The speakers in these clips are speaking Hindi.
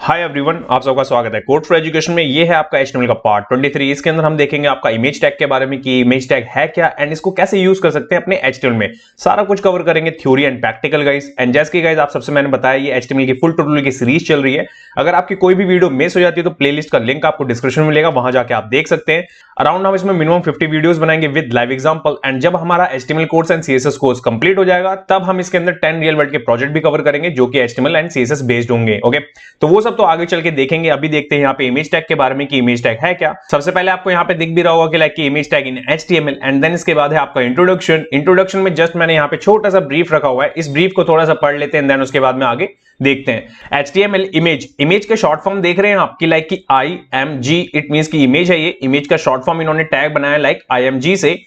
हाय एवरीवन, आप सबका स्वागत है कोड फॉर एजुकेशन में। ये है आपका HTML का पार्ट 23। इसके अंदर हम देखेंगे आपका इमेज टैग के बारे में कि इमेज टैग है क्या एंड इसको कैसे यूज कर सकते हैं अपने HTML में। सारा कुछ कवर करेंगे, theory and practical guys. And जैसे कि गाइस आप सबसे मैंने बताया, ये HTML की फुल ट्यूटोरियल की सीरीज चल रही है। अगर आपकी कोई भी वीडियो मिस हो जाती है तो प्लेलिस्ट का लिंक आपको डिस्क्रिप्शन में मिलेगा, वहां जाके आप देख सकते हैं। अराउंड हम इसमें मिनिमम 50 वीडियोस बनाएंगे विद लाइव एग्जांपल। एंड जब हमारा HTML course and CSS course complete हो जाएगा तब हम इसके अंदर 10 रियल वर्ल्ड के प्रोजेक्ट भी कवर करेंगे जो कि HTML एंड CSS बेस्ड होंगे। ओके, तो वो सब तो आगे चल के देखेंगे। अभी देखते हैं यहाँ पे इमेज टैग के बारे में कि इमेज टैग है क्या। सबसे पहले आपको यहाँ पे दिख भी रहा होगा कि लाइक कि image tag in HTML and then इसके बाद है आपका इंट्रोडक्शन में जस्ट मैंने यहाँ पे छोटा सा ब्रीफ रखा हुआ है। इस ब्रीफ को थोड़ा सा पढ़ लेते हैं, देन उसके बाद में आगे देखते हैं। HTML इमेज के शॉर्ट फॉर्म देख रहे हैं आपकी लाइक कि IMG, इट मींस की इमेज है। ये इमेज का शॉर्ट फॉर्म इन्होंने टैग बनाया लाइक IMG से।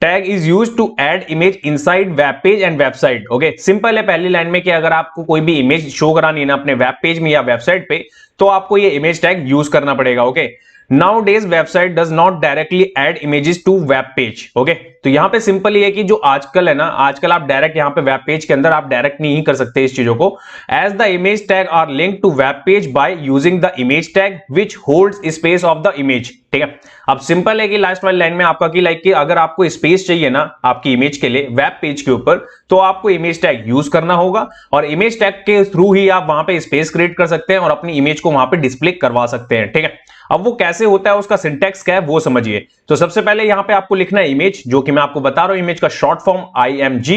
Tag is use to add image inside web page and website. Okay, simple है पहली लाइन में कि अगर आपको कोई भी इमेज शो करानी है ना अपने वेब पेज में या वेबसाइट पे तो आपको ये इमेज टैग यूज करना पड़ेगा। Okay, Nowadays website does not directly add images to web page. Okay, तो यहां पे सिंपल ये है कि जो आजकल है ना, आजकल आप डायरेक्ट यहां पे वेब पेज के अंदर आप डायरेक्ट नहीं कर सकते इस चीजों को। As the image tag are link to web page by using the image tag which holds space of the image. ठीक है, अब सिंपल है कि लास्ट वाली लाइन में आपका की लाइक कि अगर आपको स्पेस चाहिए ना आपकी इमेज के लिए वेब पेज के ऊपर तो आपको इमेज टैग यूज करना होगा और इमेज टैग के थ्रू ही आप वहां पे स्पेस क्रिएट कर सकते हैं और अपनी इमेज को वहां पे डिस्प्ले करवा सकते हैं। ठीक है, अब वो कैसे होता है, उसका सिंटैक्स क्या है वो समझिए। तो सबसे पहले यहां पे आपको लिखना है इमेज, जो कि मैं आपको बता रहा हूं, इमेज का शॉर्ट फॉर्म IMG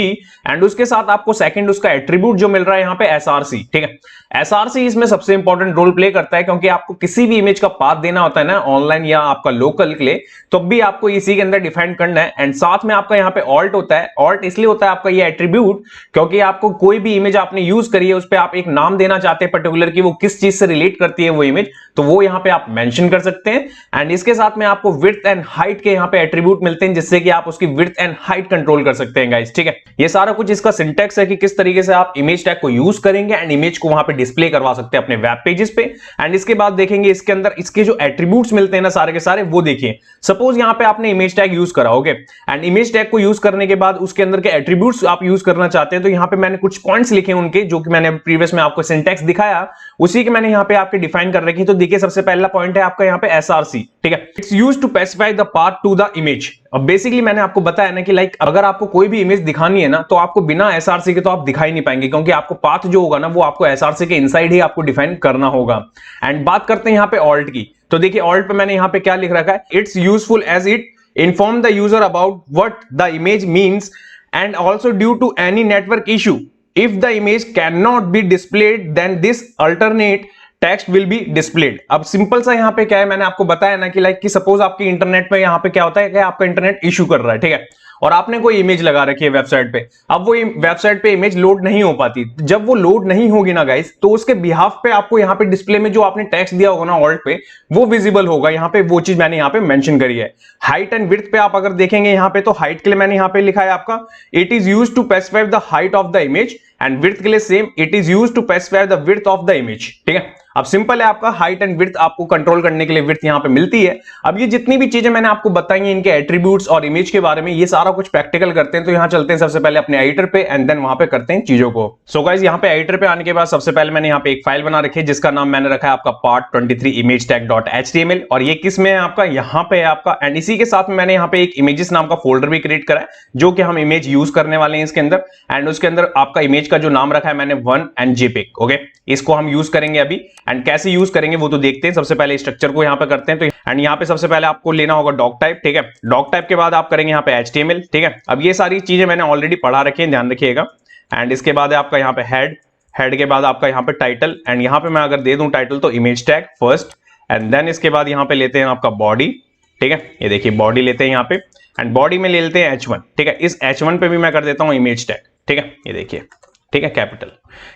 एंड उसके साथ आपको सेकंड उसका एट्रीब्यूट जो मिल रहा है यहां पे SRC। ठीक है, SRC इसमें सबसे इंपॉर्टेंट रोल प्ले करता है क्योंकि आपको किसी भी इमेज का पाथ देना होता है ना ऑनलाइन या आपका लोकल के लिए, तो भी आपको इसी के अंदर डिफाइन करना है। एंड साथ में आपका यहां पे ऑल्ट होता है। ऑल्ट इसलिए होता है आपका ये एट्रीब्यूट क्योंकि आपको कोई भी इमेज आपने यूज करी है उस पर आप एक नाम देना चाहते हैं पर्टिकुलर की वो किस चीज से रिलेट करती है वो इमेज, तो वो यहां पे आप मेंशन कर सकते हैं। एंड इसके साथ में आपको विड्थ एंड हाइट के यहां पे एट्रीब्यूट मिलते हैं जिससे कि आप उसकी विड्थ एंड हाइट कंट्रोल कर सकते हैं गाइस। ठीक है, ये सारा कुछ इसका सिंटैक्स है कि किस तरीके से आप इमेज टैग को यूज करेंगे एंड इमेज को वहां पे डिस्प्ले करवा सकते हैं अपने वेब पेजेस पे। एंड इसके बाद देखेंगे इसके अंदर इसके जो एट्रीब्यूट्स मिलते हैं ना सारे के सारे वो देखिए। सपोज यहां पे आपने इमेज टैग यूज करा, ओके, एंड इमेज टैग को यूज करने के बाद उसके अंदर के एट्रीब्यूट्स आप यूज करना चाहते हैं तो यहां पे मैंने कुछ पॉइंट्स लिखे हैं उनके, जो कि मैंने प्रीवियस में आपको सिंटैक्स दिखाया उसी के मैंने यहां पे आपके डिफाइन कर रखी। तो देखिए सबसे पहला पॉइंट है आपका यहां पे SRC। ठीक है, it's used to specify the path to the image. अब बेसिकली मैंने आपको बताया ना कि लाइक अगर आपको कोई भी इमेज दिखानी है ना तो आपको बिना SRC के तो आप दिखाई नहीं पाएंगे क्योंकि आपको पाथ जो होगा ना वो आपको SRC के इनसाइड ही आपको डिफाइन करना होगा। एंड बात करते हैं यहां पे ऑल्ट की, तो देखिए ऑल्ट पे मैंने यहां पे क्या लिख रखा है, it's useful as it inform the user about what the image means and also due to any network issue if the image cannot be displayed then this alternate text will be displayed। अब सिंपल सा यहाँ पे क्या है, मैंने आपको बताया ना कि लाइक कि सपोज आपके इंटरनेट पे यहाँ पे क्या होता है कि आपका इंटरनेट इशू कर रहा है, ठीक है, और आपने कोई इमेज लगा रखी है वेबसाइट पे। अब वो वेबसाइट पे इमेज लोड नहीं हो पाती। जब वो लोड नहीं होगी ना गाइस तो उसके बिहाफ पे आपको यहाँ पे डिस्प्ले में जो आपने टेक्स्ट दिया होगा ना ऑल्ट पे वो विजिबल होगा। यहाँ पे वो चीज मैंने यहाँ पे मेंशन करी है। हाइट एंड विड्थ पे आप अगर देखेंगे यहाँ पे तो हाइट के लिए मैंने यहाँ पे लिखा है आपका it is used to specify the height of the image and width के लिए same it is used to specify the width of the image. ठीक है, अब सिंपल है आपका हाइट एंड विड्थ आपको कंट्रोल करने के लिए विड्थ यहां पे मिलती है। अब ये जितनी भी चीजें मैंने आपको बताई हैं इनके एट्रीब्यूट्स और इमेज के बारे में, ये सारा कुछ प्रैक्टिकल करते हैं। तो यहां चलते हैं सबसे पहले अपने एडिटर पे एंड देन वहां पे करते हैं चीजों को। सो गाइस यहां पे एडिटर पे आने के बाद सबसे पहले मैंने यहां पे एक फाइल बना रखी है जिसका नाम मैंने रखा है आपका पार्ट 23 इमेज टैग.html और ये किस में है आपका, यहां पे है आपका। एंड इसी के साथ में मैंने यहां पे एक इमेजेस नाम का फोल्डर भी क्रिएट करा है जो कि हम इमेज यूज करने वाले हैं इसके अंदर। एंड उसके अंदर आपका इमेज का जो नाम रखा है मैंने 1 and JPEG। ओके, इसको हम यूज करेंगे अभी एंड कैसे यूज करेंगे वो तो देखते हैं। सबसे पहले स्ट्रक्चर को यहां पे करते हैं। तो एंड यहां पे सबसे पहले आपको लेना होगा डॉक टाइप। ठीक है, डॉक टाइप के बाद आप करेंगे यहां पे HTML। ठीक है, अब ये सारी चीजें मैंने ऑलरेडी पढ़ा रखी है, ध्यान रखिएगा। एंड इसके बाद है आपका यहां पे हेड के बाद आपका यहां पे टाइटल। एंड यहां पे मैं अगर दे दूं टाइटल तो image tag first and then इसके बाद यहां पे लेते हैं आपका बॉडी। ठीक है, ये देखिए बॉडी लेते हैं यहां पे एंड बॉडी में ले लेते हैं H1। ठीक है, इस H1 पे भी मैं कर देता हूं इमेज टैग। ठीक है, ये देखिए, ठीक है, कैपिटल।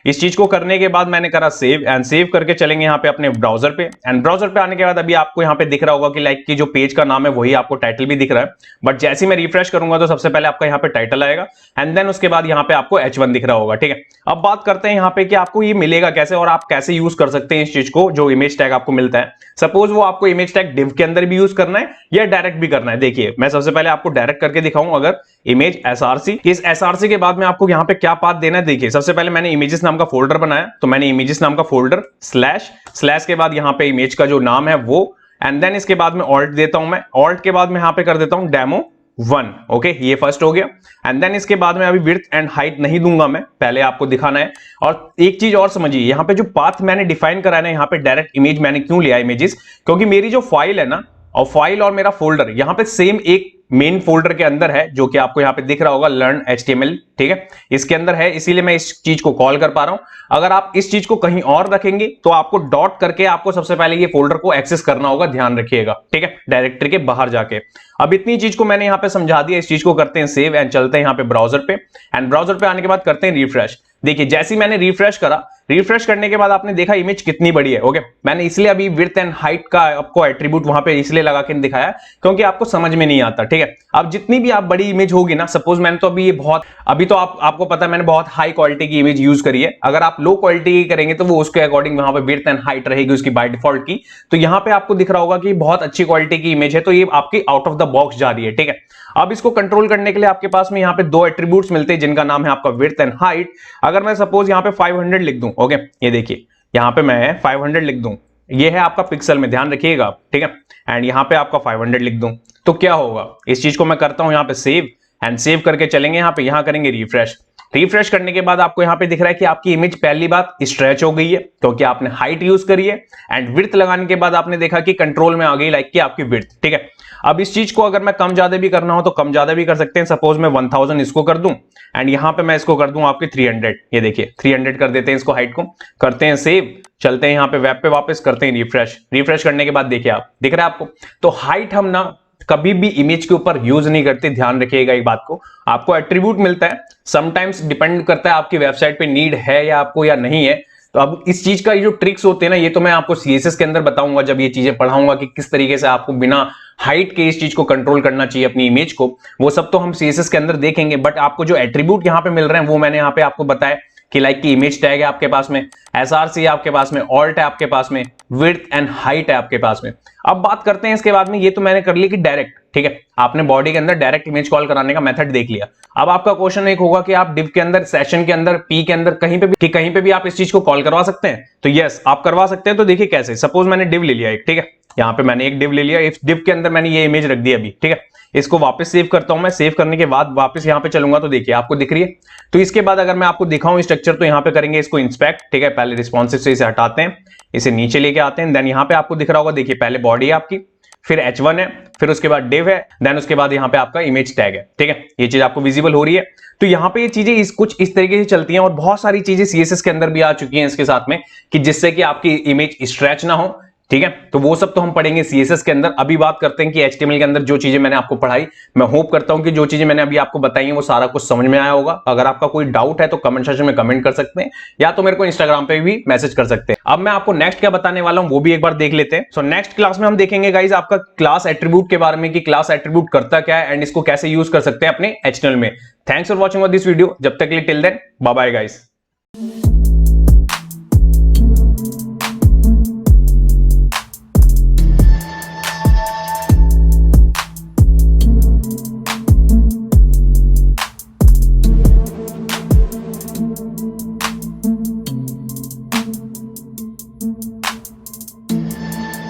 इस चीज को करने के बाद मैंने करा सेव एंड सेव करके चलेंगे यहाँ पे अपने ब्राउजर पे। एंड ब्राउजर पे आने के बाद अभी आपको यहाँ पे दिख रहा होगा कि लाइक की जो पेज का नाम है वही आपको टाइटल भी दिख रहा है। बट जैसे ही मैं रिफ्रेश करूंगा तो सबसे पहले आपका यहाँ पे टाइटल आएगा एंड देन उसके बाद यहाँ पे आपको H1 दिख रहा होगा। ठीक है, अब बात करते हैं यहाँ पे कि आपको ये मिलेगा कैसे और आप कैसे यूज कर सकते हैं इस चीज को जो इमेज टैग आपको मिलता है। सपोज वो आपको इमेज टैग डिव के अंदर भी यूज करना है या डायरेक्ट भी करना है। देखिए मैं सबसे पहले आपको डायरेक्ट करके दिखाऊं, अगर इमेज SRC, इस SRC के बाद में आपको यहाँ पे क्या पाथ देना है। देखिए सबसे पहले मैंने इमेजेस नाम का फोल्डर बनाया, तो मैंने इमेजेस नाम का फोल्डर स्लैश के बाद यहाँ पे इमेज का जो नाम है वो, एंड देन इसके बाद में ऑल्ट देता हूं, मैं ऑल्ट के बाद में यहाँ पे कर देता हूं डेमो1। ओके, ये फर्स्ट हो गया। एंड देन इसके बाद में अभी विड्थ एंड हाइट नहीं दूंगा मैं, पहले आपको दिखाना है। और एक चीज और समझिए, यहाँ पे जो पाथ मैंने डिफाइन करा है ना, यहाँ पे डायरेक्ट इमेज मैंने क्यों लिया इमेजेस, क्योंकि मेरी जो फाइल है ना, और फाइल और मेरा फोल्डर यहाँ पे सेम एक मेन फोल्डर के अंदर है, जो कि आपको यहाँ पे दिख रहा होगा लर्न HTML, ठीक है, इसके अंदर है, इसीलिए मैं इस चीज को कॉल कर पा रहा हूं। अगर आप इस चीज को कहीं और रखेंगे तो आपको डॉट करके आपको सबसे पहले ये फोल्डर को एक्सेस करना होगा, ध्यान रखिएगा, ठीक है, डायरेक्टरी के बाहर जाके। अब इतनी चीज को मैंने यहाँ पे समझा दिया, इस चीज को करते हैं सेव एंड चलते हैं यहाँ पे ब्राउजर पे, एंड ब्राउजर पे आने के बाद करते हैं रिफ्रेश। देखिए जैसे ही मैंने रिफ्रेश करा, रिफ्रेश करने के बाद आपने देखा इमेज कितनी बड़ी है। ओके, मैंने इसलिए अभी विड्थ एंड हाइट का आपको एट्रीब्यूट वहां पे इसलिए लगा के दिखाया क्योंकि आपको समझ में नहीं आता, ठीक है। अब जितनी भी आप बड़ी इमेज होगी ना, सपोज मैंने तो अभी ये बहुत, अभी तो आपको पता है मैंने बहुत हाई क्वालिटी की इमेज यूज करी है, अगर आप लो क्वालिटी की करेंगे तो वो उसके अकॉर्डिंग वहां पे विड्थ एंड हाइट रहेगी उसकी बाय डिफॉल्ट की। तो यहाँ पे आपको दिख रहा होगा कि बहुत अच्छी क्वालिटी की इमेज है, तो ये आपकी आउट ऑफ द बॉक्स जा रही है, ठीक है। अब इसको कंट्रोल करने के लिए आपके पास में यहाँ पे दो एट्रीब्यूट्स मिलते हैं जिनका नाम है आपका विड्थ एंड हाइट। अगर मैं सपोज यहाँ पे 500 लिख दूं, ओके, ये देखिए यहाँ पे मैं 500 लिख दूं, ये है आपका पिक्सल में, ध्यान रखिएगा, ठीक है, एंड यहाँ पे आपका 500 लिख दूं, तो क्या होगा, इस चीज को मैं करता हूं यहाँ पे सेव, एंड सेव करके चलेंगे यहाँ पे, यहाँ करेंगे रिफ्रेश। रिफ्रेश करने के बाद आपको यहाँ पे दिख रहा है कि आपकी इमेज पहली बात स्ट्रेच हो गई है क्योंकि आपने हाइट यूज करी है, एंड विड्थ लगाने के बाद आपने देखा कि कंट्रोल में आ गई लाइक कि आपकी विड्थ, ठीक है। अब इस चीज को अगर मैं कम ज्यादा भी करना हो तो कम ज्यादा भी कर सकते हैं, सपोज मैं 1000 इसको कर दूं, एंड यहाँ पे मैं इसको कर दूं आपके 300, ये देखिए 300 कर देते हैं इसको, हाइट को करते हैं सेव, चलते हैं यहाँ पे वेब पे वापस, करते हैं रिफ्रेश। रिफ्रेश करने के बाद देखिए आप, दिख रहा है आपको, तो हाइट हम ना कभी भी इमेज के ऊपर यूज नहीं करते, ध्यान रखिएगा एक बात को। आपको एट्रीब्यूट मिलता है, समटाइम्स डिपेंड करता है आपकी वेबसाइट पे नीड है या आपको या नहीं है। तो अब इस चीज का ये जो ट्रिक्स होते हैं ना, ये तो मैं आपको CSS के अंदर बताऊंगा जब ये चीजें पढ़ाऊंगा कि किस तरीके से आपको बिना हाइट के इस चीज को कंट्रोल करना चाहिए अपनी इमेज को, वो सब तो हम CSS के अंदर देखेंगे। बट आपको जो एट्रीब्यूट यहाँ पे मिल रहे हैं वो मैंने यहाँ पे आपको बताया कि लाइक की इमेज टैग है आपके पास में, SRC है आपके पास में, ऑल्ट है आपके पास में, विड्थ एंड हाइट है आपके पास में। अब बात करते हैं इसके बाद में, ये तो मैंने कर ली कि डायरेक्ट, ठीक है, आपने बॉडी के अंदर डायरेक्ट इमेज कॉल कराने का मेथड देख लिया। अब आपका क्वेश्चन एक होगा कि आप डिव के अंदर, सेशन के अंदर, पी के अंदर, कहीं पे भी आप इस चीज को कॉल करवा सकते हैं। तो यस, आप करवा सकते हैं। तो देखिए कैसे, सपोज मैंने डिव ले लिया एक, ठीक है, यहाँ पे मैंने एक डिव ले लिया, इस डिव के अंदर मैंने ये इमेज रख दी अभी, ठीक है। इसको वापस सेव करता हूं मैं, सेव करने के बाद वापस यहाँ पे चलूंगा तो देखिए आपको दिख रही है। तो इसके बाद अगर मैं आपको दिखाऊं स्ट्रक्चर, तो यहाँ पे करेंगे इसको इंस्पेक्ट, ठीक है, पहले रिस्पॉन्सिव से इसे हटाते हैं, इसे नीचे लेके आते हैं, देन यहाँ पे आपको दिख रहा होगा, देखिए पहले बॉडी है आपकी, फिर H1 है, फिर उसके बाद डिव है, देन उसके बाद यहाँ पे आपका इमेज टैग है, ठीक है, ये चीज आपको विजिबल हो रही है। तो यहाँ पे ये चीजें कुछ इस तरीके से चलती हैं, और बहुत सारी चीजें CSS के अंदर भी आ चुकी हैं इसके साथ में, कि जिससे कि आपकी इमेज स्ट्रेच ना हो, ठीक है। तो वो सब तो हम पढ़ेंगे CSS के अंदर। अभी बात करते हैं कि HTML के अंदर जो चीजें मैंने आपको पढ़ाई, मैं होप करता हूं कि जो चीजें मैंने अभी आपको बताई हैं वो सारा कुछ समझ में आया होगा। अगर आपका कोई डाउट है तो कमेंट सेक्शन में कमेंट कर सकते हैं, या तो मेरे को इंस्टाग्राम पे भी मैसेज कर सकते हैं। अब मैं आपको नेक्स्ट क्या बताने वाला हूं वो भी एक बार देख लेते हैं। सो नेक्स्ट क्लास में हम देखेंगे गाइज आपका क्लास एट्रीब्यूट के बारे में, कि क्लास एट्रीब्यूट करता क्या है एंड इसको कैसे यूज कर सकते हैं अपने HTML में। Thanks for watching this video. जब तक के लिए till then bye bye guys.